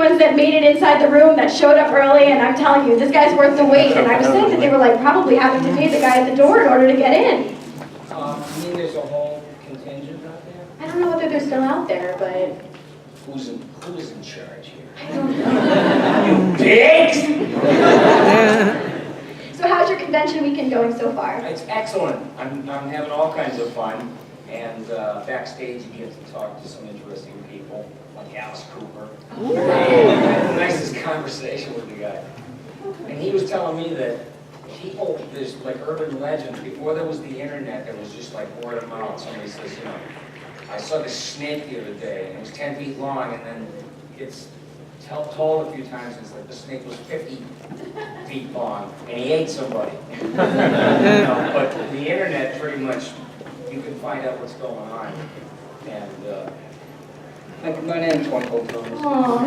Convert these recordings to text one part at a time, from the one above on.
ones that made it inside the room, that showed up early, and I'm telling you, this guy's worth the wait. And I was saying that they were like probably having to pay the guy at the door in order to get in. You mean there's a whole contingent out there? I don't know whether they're still out there, but... Who's in charge here? I don't know. You pigs! So how's your convention weekend going so far? It's excellent. I'm having all kinds of fun. And backstage you get to talk to some interesting people, like Alice Cooper. And I had the nicest conversation with the guy. And he was telling me that people, there's like urban legends, before there was the internet, there was just like word of mouth. Somebody says, you know, I saw this snake the other day, and it was 10 feet long, and then it's told a few times, it's like the snake was 50 feet long, and he ate somebody. You know, but the internet pretty much, you can find out what's going on. And my name's Twinkle Toes. Oh,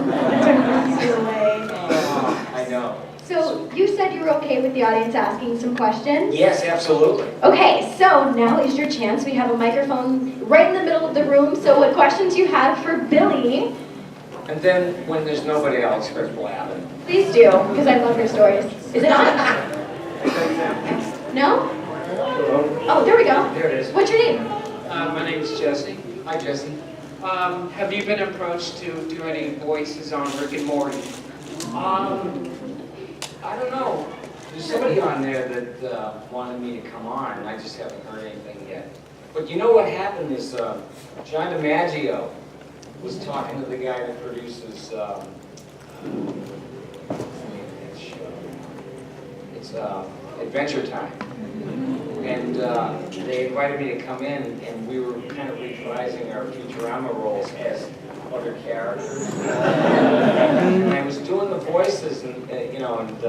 I know. So you said you were okay with the audience asking some questions? Yes, absolutely. Okay, so now is your chance. We have a microphone right in the middle of the room. So what questions you have for Billy? And then when there's nobody else, there's blabbing. Please do, because I love your stories. Is it on? No? Oh, there we go. There it is. What's your name? My name's Jesse. Hi, Jesse. Have you been approached to do any voices on Rick and Morty? I don't know. There's somebody on there that wanted me to come on, and I just haven't heard anything yet. But you know what happened is John DiMaggio was talking to the guy that produces it's Adventure Time. And they invited me to come in, and we were kind of reprising our Futurama roles as other characters. And I was doing the voices, and you know, and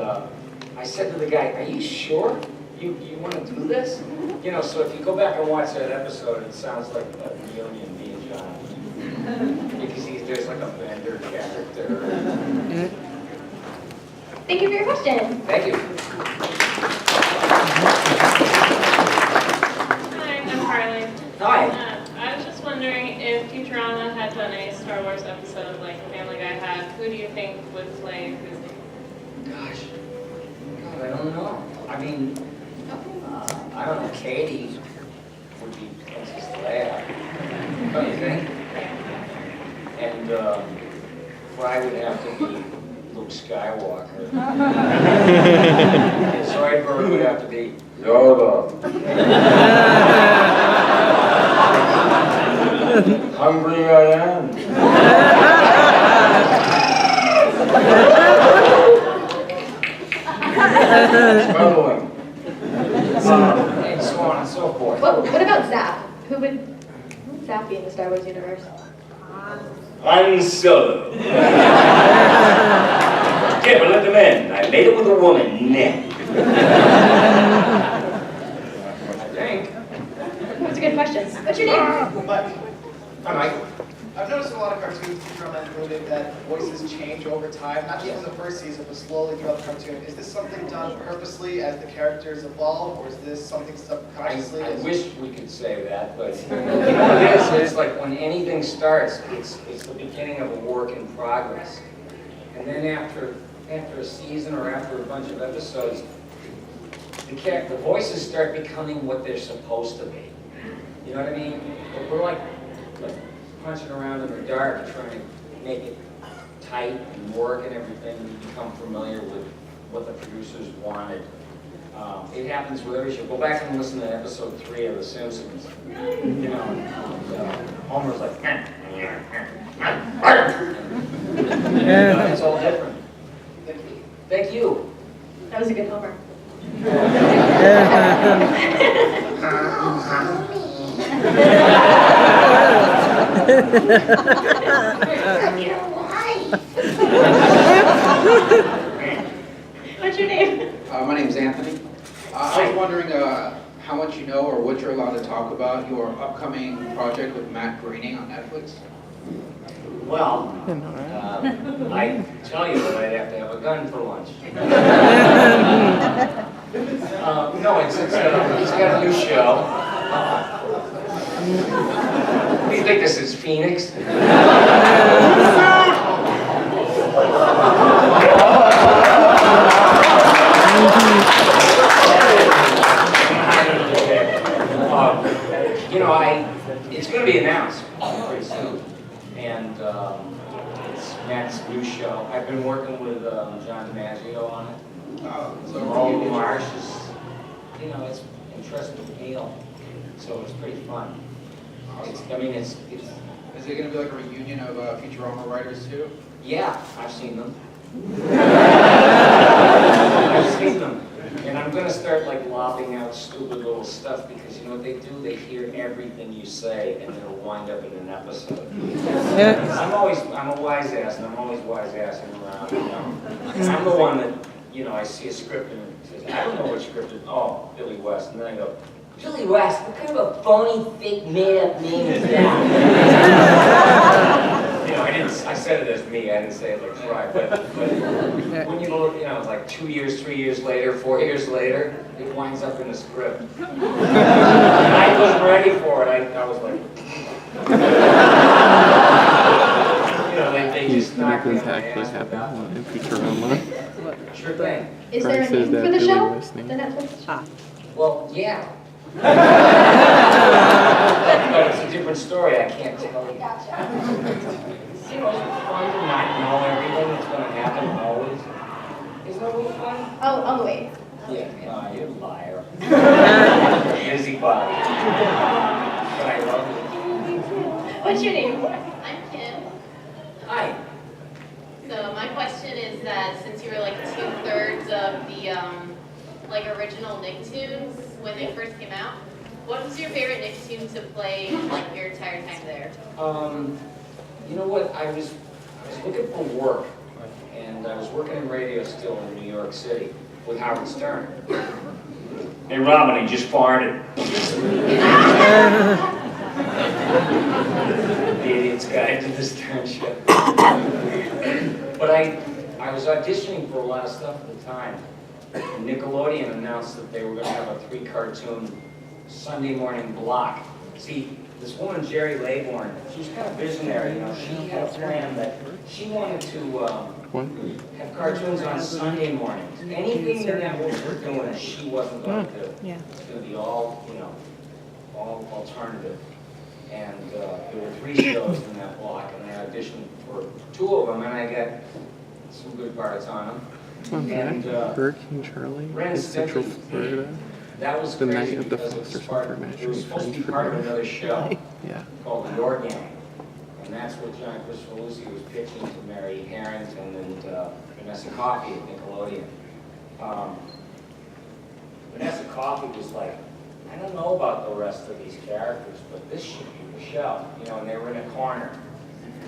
I said to the guy, "Are you sure you want to do this?" You know, so if you go back and watch that episode, it sounds like a reunion, me and John, because there's like a Bender character. Thank you for your question. Thank you. Hi, I'm Carly. Hi. I was just wondering if Futurama had done a Star Wars episode like Family Guy had, who do you think would play who's name? Gosh, God, I don't know. I mean, I don't know. Katie would be Princess Leia. Don't you think? And Fry would have to be Luke Skywalker. And Zoidberg would have to be Yoda. Hungry I am. Struggling. And so on and so forth. What about Zap? Who would Zap be in the Star Wars universe? Han Solo. Yeah, but let them in. I made it with a woman. Nah. I think. That's a good question. What's your name? Mike, Hi, Mike. I've noticed in a lot of cartoons, Futurama included, that voices change over time, not just in the first season, but slowly throughout the cartoon. Is this something done purposely as the characters evolve, or is this something subconsciously? I wish we could say that, but you know what it is? It's like when anything starts, it's the beginning of a work in progress. And then after a season or after a bunch of episodes, the voices start becoming what they're supposed to be. You know what I mean? We're like punching around in the dark trying to make it tight and work and everything. We become familiar with what the producers wanted. It happens with every show. Go back and listen to episode 3 of The Simpsons. You know, Homer's like, it's all different. Thank you. Thank you. That was a good Homer. What's your name? My name's Anthony. I was wondering how much you know or what you're allowed to talk about your upcoming project with Matt Groening on Netflix. Well, I tell you that I'd have to have a gun for lunch. No, he's got a new show. What do you think this is, Phoenix? announce pretty soon. And it's Matt's new show. I've been working with John DiMaggio on it. So All the Marsh is, you know, it's interesting meal, so it's pretty fun. It's, I mean, it's is it going to be like a reunion of Futurama writers too? yeah, I've seen them. I've seen them. And I'm gonna start like lobbing out stupid little stuff because you know what they do? They hear everything you say and it'll wind up in an episode. I'm a wise ass and I'm always wise assing around, you know. And I'm the one that, you know, I see a script and it says, I don't know what script it is. Oh, Billy West. And then I go, Billy West, what kind of a phony, fake, made-up name is that? You know, I said it as me, I didn't say it like Fry, but when you look, you know, it's like 2 years, 3 years later, 4 years later, it winds up in the script. And I wasn't ready for it, I was like, you know, they just knocked me on my ass about in Futurama. Sure thing. Is there a Frank says name for that the Billy show? listening. The Netflix show? Well, yeah. But it's a different story, I can't tell you. Gotcha. You know, it's fun to not know everything that's going to happen always. Isn't that really fun? Oh, wait. Yeah, oh, you're a liar. Busybody. But I love it. What's your name? I'm Kim. Hi. So my question is that since you were like 2/3 of the like original Nicktoons when they first came out, what was your favorite Nicktoon to play like your entire time there? You know what? I was looking for work, and I was working in radio still in New York City with Howard Stern. Hey, Robin, he just farted. The Idiot's Guide to the Stern Show. But I was auditioning for a lot of stuff at the time. Nickelodeon announced that they were going to have a 3-cartoon Sunday morning block. See, this woman, Jerry Laybourne, she was kind of visionary, you know. She had a plan that she wanted to have cartoons on Sunday mornings. Anything the networks were doing, she wasn't going to do. Yeah. It's going to be all, you know, all alternative. And there were 3 shows in that block, and I auditioned for 2 of them, and I got some good parts on them. And Hurricane Charlie Ren in Central Stimpy. Florida. That was The crazy night of the because it Foster was part, Center it was match supposed to be for part of another show Yeah. called The Your Gang. And that's what John Christopher Lucy was pitching to Mary Harrington and Vanessa Coffey at Nickelodeon. Vanessa Coffey was like, I don't know about the rest of these characters, but this should be the show. You know, and they were in a corner,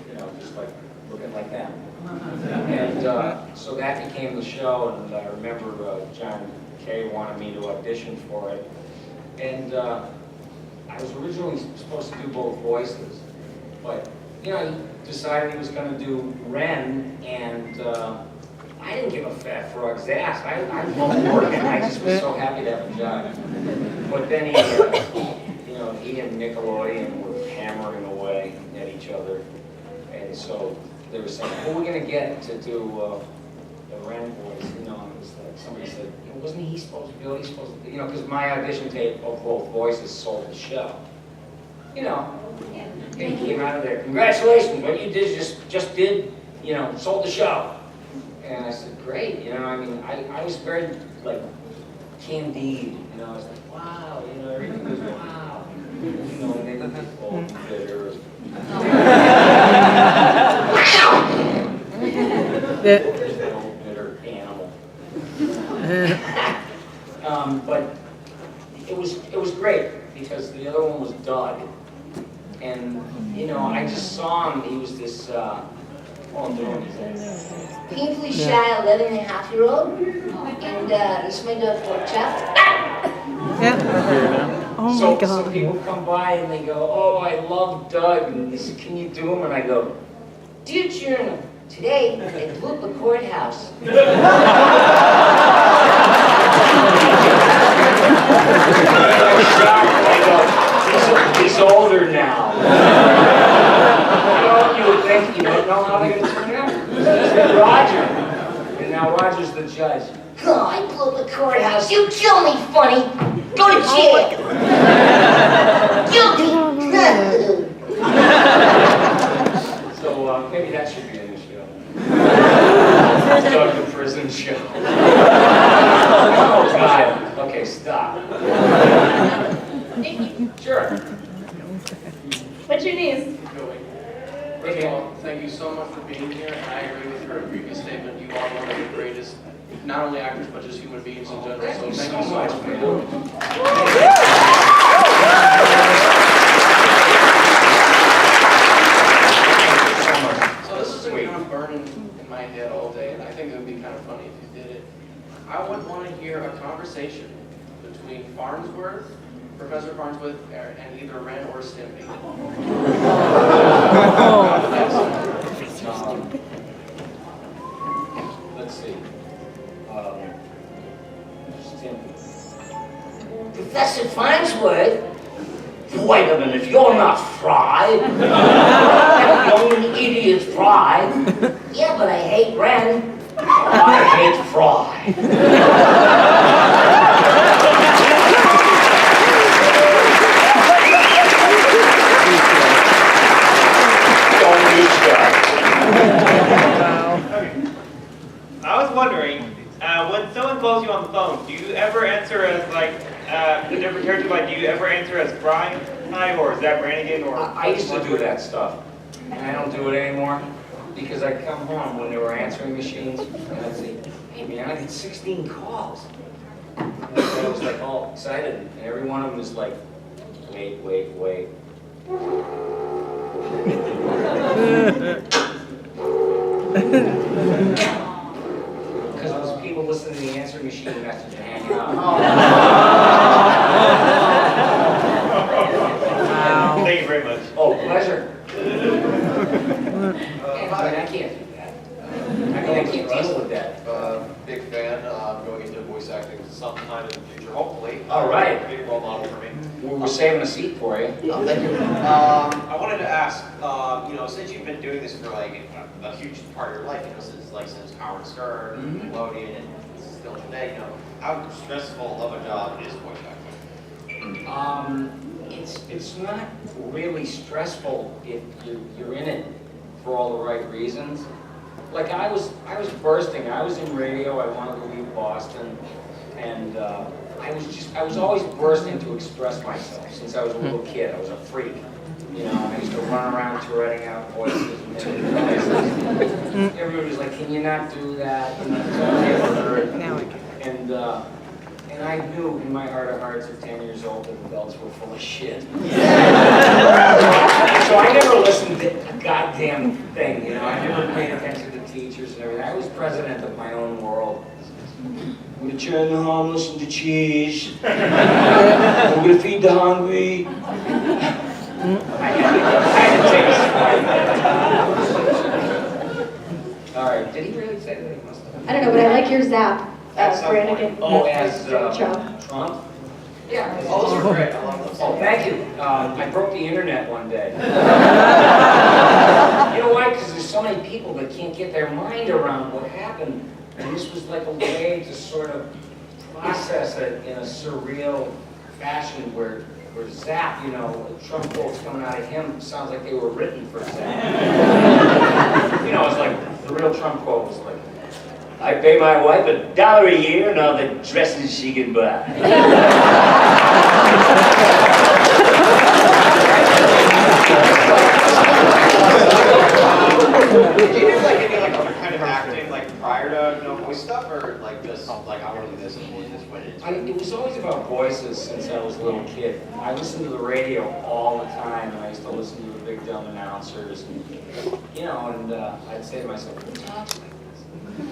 you know, just like looking like them. And so that became the show, and I remember John Kay wanted me to audition for it. And I was originally supposed to do both voices, but, you know, he decided he was going to do Ren, and I didn't give a fat frog's ass. I loved working. I just was so happy to have a job. But then he, you know, he and Nickelodeon were hammering away at each other, and so they were saying, who are we going to get to do the Ren voice? You know, and it was like somebody said, wasn't he supposed to do it? He's supposed to, you know, because my audition tape of both voices sold the show. You know, and he came out of there, congratulations, what you did just did, you know, sold the show. And I said, great, you know, I mean, I was very, like, candid, you know, I was like, wow, you know, everything was wow. You know, and they looked at old bitter. Old bitter animal. But it was great because the other one was Doug. And, you know, I just saw him, he was this, painfully shy 11-and-a-half-year-old, and this is my dog Pork Chop. Yeah. Oh So my God. people come by and they go, oh, I love Doug, and they say, can you do him? And I go, Dear Journal, today at Blooper Courthouse. He's older now. You know, you would think you don't know how they're going to turn out. It's Roger. And now Roger's the judge. God, Blooper Courthouse, you kill me, funny. Go to jail. Guilty. Joey. First of all, thank you so much for being here, and I agree with your previous statement. You are one of the greatest, not only actors, but just human beings in general. So thank you so much for doing it. So this is kind of burning in my head all day, and I think it would be kind of funny if you did it. I would want to hear a conversation between Farnsworth, Professor Farnsworth, and either Ren or Stimpy. Let's see. Stimpy. Professor Farnsworth? Wait a minute, you're not Fry. You're an idiot Fry. Yeah, but I hate Ren. I hate Fry. I was wondering, when someone calls you on the phone, do you ever answer as like the different character? Like, do you ever answer as Brian, hi, or is that Brannigan, or? I used to do that stuff, and I don't do it anymore because I come home when there were answering machines, and I'd say, "Hey man, I get 16 calls." And I was like all excited, and every one of them was like, "Wait, wait, wait." Because those people listening to the answering machine message and hanging up. Thank you very much. Oh, pleasure. I can't do that. I can't deal with that. Big fan. Going into voice acting sometime in the future, hopefully. All right. Big role model for me. We're saving a seat for you. Oh, thank you. I wanted to ask, since you've been doing this for like a huge part of your life, since Howard Stern, Nickelodeon, and still today, how stressful of a job is voice acting? It's not really stressful if you're in it for all the right reasons. Like I was bursting. I was in radio. I wanted to leave Boston, and I was always bursting to express myself since I was a little kid. I was a freak. I used to run around writing out voices and everybody was like, "Can you not do that?" And I knew in my heart of hearts at 10 years old that adults were full of shit. So I never listened to a goddamn thing, I never paid attention to teachers and everything. I was president of my own world. I'm gonna turn the homeless into cheese. I'm gonna feed the hungry. I had to take a swipe. All right, did he really say that? He must have. I don't know, but I like your zap, Brannigan. Oh, as Trump. Trump? Yeah. Oh, those are great. I love those. Oh, thank you. I broke the internet one day. You know why? Because there's so many people that can't get their mind around what happened. And this was like a way to sort of process it in a surreal fashion where Zap, Trump quotes coming out of him sounds like they were written for Zap. It's like the real Trump quote was like, "I pay my wife $1 a year and all the dresses she can buy." Did you do any other kind of acting prior to voice stuff, or just I want to do this and this went into it? It was always about voices since I was a little kid. I listened to the radio all the time, and I used to listen to the big dumb announcers, and I'd say to myself, "Who talks like this?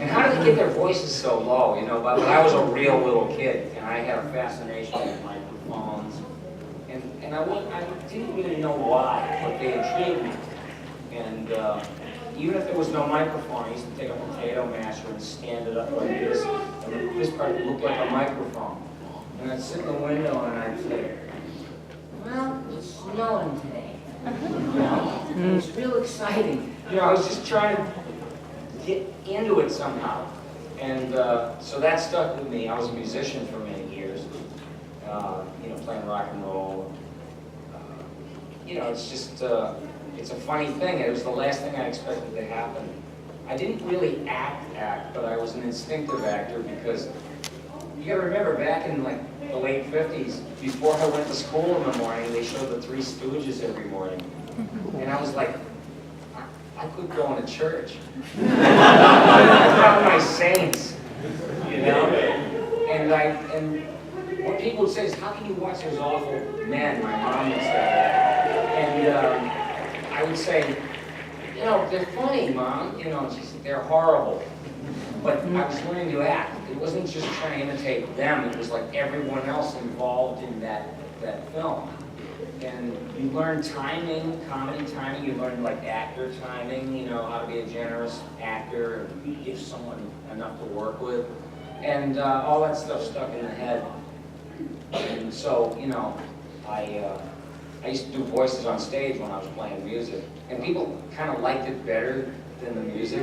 And how did they get their voices so low?" But I was a real little kid, and I had a fascination with microphones, and I didn't really know why, but they intrigued me. And even if there was no microphone, I used to take a potato masher and stand it up like this, and this part looked like a microphone. And I'd sit in the window and I'd say, "Well, it's snowing today." It was real exciting. I was just trying to get into it somehow. And so that stuck with me. I was a musician for many years, playing rock and roll. It's just, it's a funny thing. It was the last thing I expected to happen. I didn't really act, but I was an instinctive actor because you gotta remember back in the late 50s, before I went to school in the morning, they showed the Three Stooges every morning. And I was like, I could go into church. I found my saints, you know? And what people would say is, how can you watch those awful men? My mom would say that. And I would say, you know, they're funny, Mom. You know, and she said, they're horrible. But I was learning to act. It wasn't just trying to imitate them. It was like everyone else involved in that film. And you learn timing, comedy timing. You learn like actor timing, you know, how to be a generous actor and give someone enough to work with. And all that stuff stuck in the head. And so, you know, I used to do voices on stage when I was playing music. And people kind of liked it better than the music.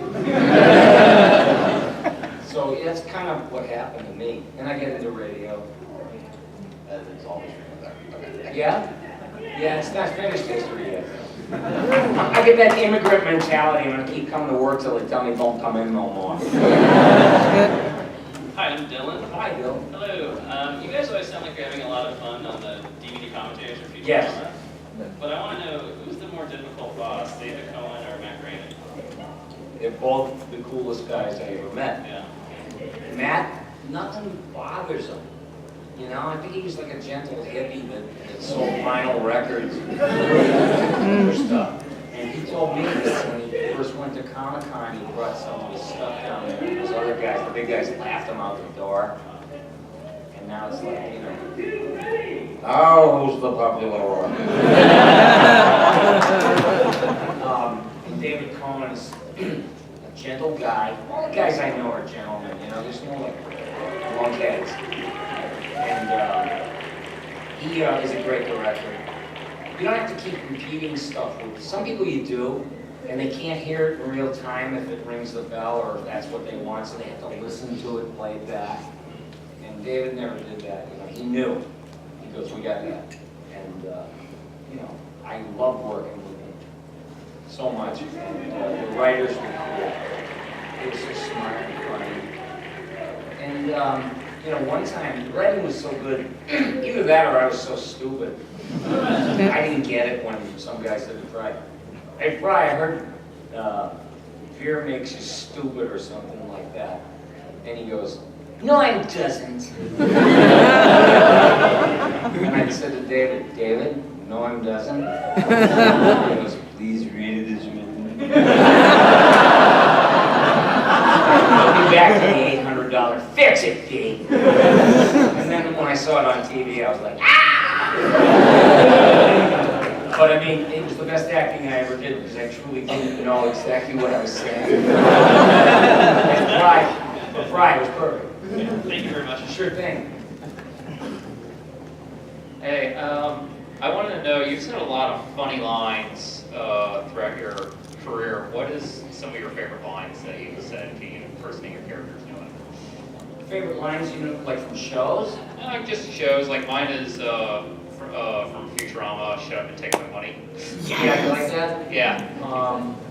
So yeah, that's kind of what happened to me. And I get into radio. It's always there. Okay. Yeah? Yeah, it's not finished history yet. I get that immigrant mentality. I'm going to keep coming to work till they tell me don't come in no more. Hi, I'm Dylan. Hi, Bill. Hello. You guys always sound like you're having a lot of fun on the DVD commentators for Futurama. Yes. But I want to know, who's the more difficult boss, David Cohen or Matt Groening? They're both the coolest guys I ever met. Yeah. Matt, nothing bothers him. You know, I think he was like a gentle hippie that sold vinyl records and stuff. And he told me that when he first went to Comic-Con, he brought some of his stuff down there. And those other guys, the big guys, laughed him out the door. And now it's like, you know, oh, who's the popular one? And David Cohen is a gentle guy. All the guys I know are gentlemen, you know, there's no like lunkheads. And he is a great director. You don't have to keep repeating stuff. Some people you do, and they can't hear it in real time if it rings the bell or if that's what they want, so they have to listen to it play back. And David never did that. You know, he knew. He goes, we got that. And you know, I love working with him so much. And the writers were cool. They were so smart and funny. And you know, one time, the writing was so good, either that or I was so stupid. I didn't get it when some guy said to Fry, hey Fry, I heard fear makes you stupid or something like that. And he goes, no it doesn't. And I said to David, David, no it doesn't. He goes, please read it as written. I'll be back to the $800 fix-it fee. And then when I saw it on TV, I was like, ah! But I mean, it was the best acting I ever did because I truly didn't know exactly what I was saying. And Fry was perfect. Yeah, thank you very much. Sure thing. Hey, I wanted to know, you've said a lot of funny lines throughout your career. What is some of your favorite lines that you've said to impersonate your characters doing? Favorite lines, you know, like from shows? Just shows, like mine is from Futurama, shut up and take my money. Yeah, you like that? Yeah.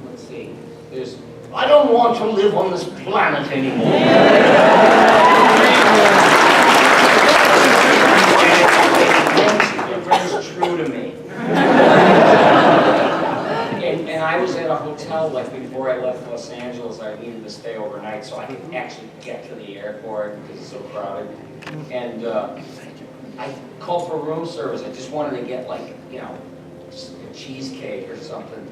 Let's see. There's, I don't want to live on this planet anymore. It rings true to me. And I was at a hotel like before I left Los Angeles. I needed to stay overnight, so I didn't actually get to the airport because it's so crowded. And I called for room service. I just wanted to get like, you know, a cheesecake or something.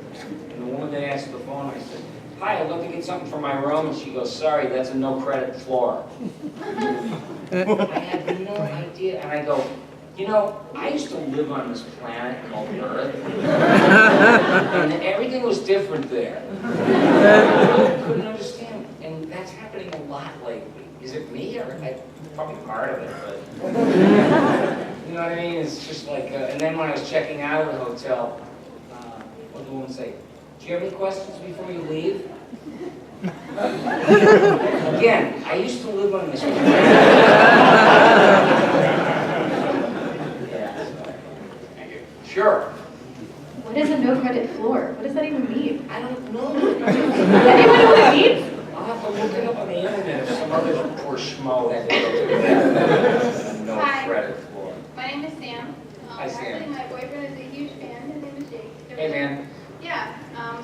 And the woman that answered the phone, I said, hi, I'd love to get something for my room. And she goes, sorry, that's a no credit floor. I had no idea. And I go, you know, I used to live on this planet called Earth. And everything was different there. I couldn't understand. And that's happening a lot lately. Is it me or probably part of it, but you know what I mean? It's just like, and then when I was checking out of the hotel, what did the woman say? Do you have any questions before you leave? Again, I used to live on this planet. Yeah, so, thank you. Sure. What is a no credit floor? What does that even mean? I don't know. Does anyone know what it means? I'll have to look it up on the internet if some other poor schmo had to go to that. No Hi. credit floor. My name is Sam. Hi, Sam. Actually, my boyfriend is a huge fan. His name is Jake. Hey, man. Yeah,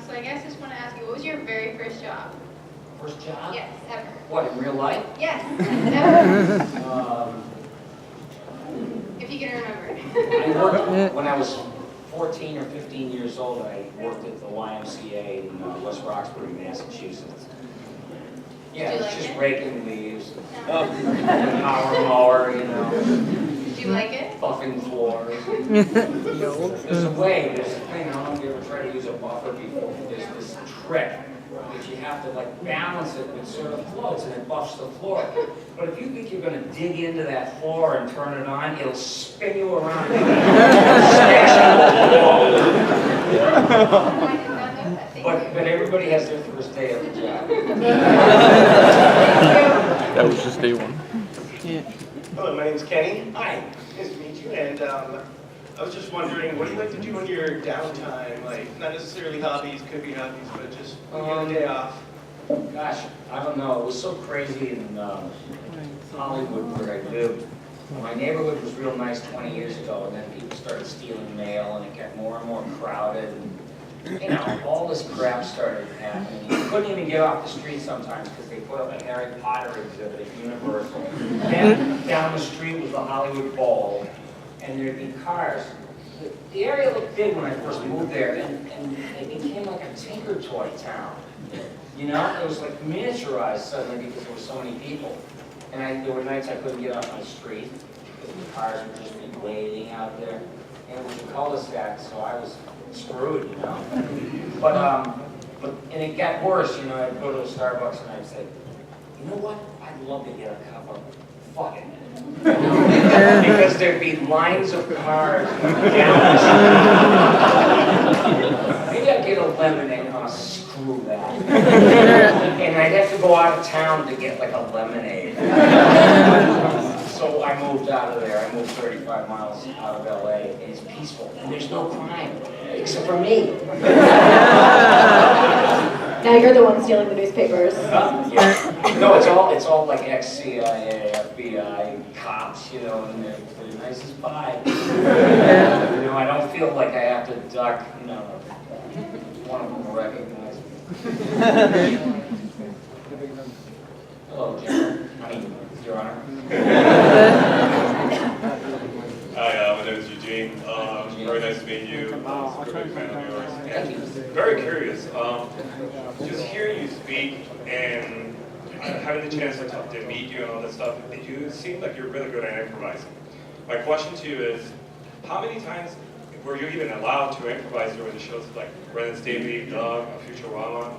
so I guess I just want to ask you, what was your very first job? First job? Yes, ever. What, in real life? Yes, ever. If you can remember. I worked, when I was 14 or 15 years old, I worked at the YMCA in West Roxbury, Massachusetts. Yeah, Did you it's like just it? raking leaves, power mower, you know. Did you like it? Buffing floors. There's a way, there's a thing, I don't know if you ever tried to use a buffer before, there's this trick that you have to like balance it and it sort of floats and it buffs the floor. But if you think you're gonna dig into that floor and turn it on, it'll spin you around. But everybody has their first day of the job. That was just day one. Hello, my name's Kenny. Hi. Nice to meet you. And I was just wondering, what do you like to do on your downtime? Like, not necessarily hobbies, could be hobbies, but just when you have a day off. Gosh, I don't know. It was so crazy in Hollywood where I lived. My neighborhood was real nice 20 years ago, and then people started stealing mail, and it got more and more crowded. And, you know, all this crap started happening. You couldn't even get off the street sometimes because they put up a Harry Potter exhibit at Universal. Then down the street was the Hollywood Bowl, and there'd be cars. The area looked big when I first moved there, and it became like a tinker toy town. You know, it was like miniaturized suddenly because there were so many people. And there were nights I couldn't get off my street because the cars would just be waiting out there. And it was a cul-de-sac, so I was screwed, you know. And it got worse, you know. I'd go to a Starbucks and I'd say, you know what? I'd love to get a cup of fucking. Because there'd be lines of cars down the street. Maybe I'd get a lemonade. Oh, screw that. And I'd have to go out of town to get like a lemonade. So I moved out of there. I moved 35 miles out of LA, and it's peaceful, and there's no crime, except for me. Now you're the one stealing the newspapers. Yeah. No, it's all like ex-CIA, FBI, cops, you know, and they're nice as pie. You know, I don't feel like I have to duck, you know, one of them will recognize me. Hello, Jim. I mean, Your Honor. Hi, my name is Eugene. Very nice to meet you. I'm a big fan of yours. And very curious, just hearing you speak and having the chance to meet you and all that stuff, you seem like you're really good at improvising. My question to you is, how many times were you even allowed to improvise during the shows like Ren Stimpy, Doug, Futurama?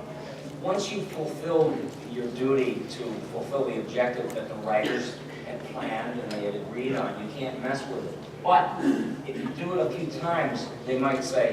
Once you fulfill your duty to fulfill the objective that the writers had planned and they had agreed on, you can't mess with it. But if you do it a few times, they might say,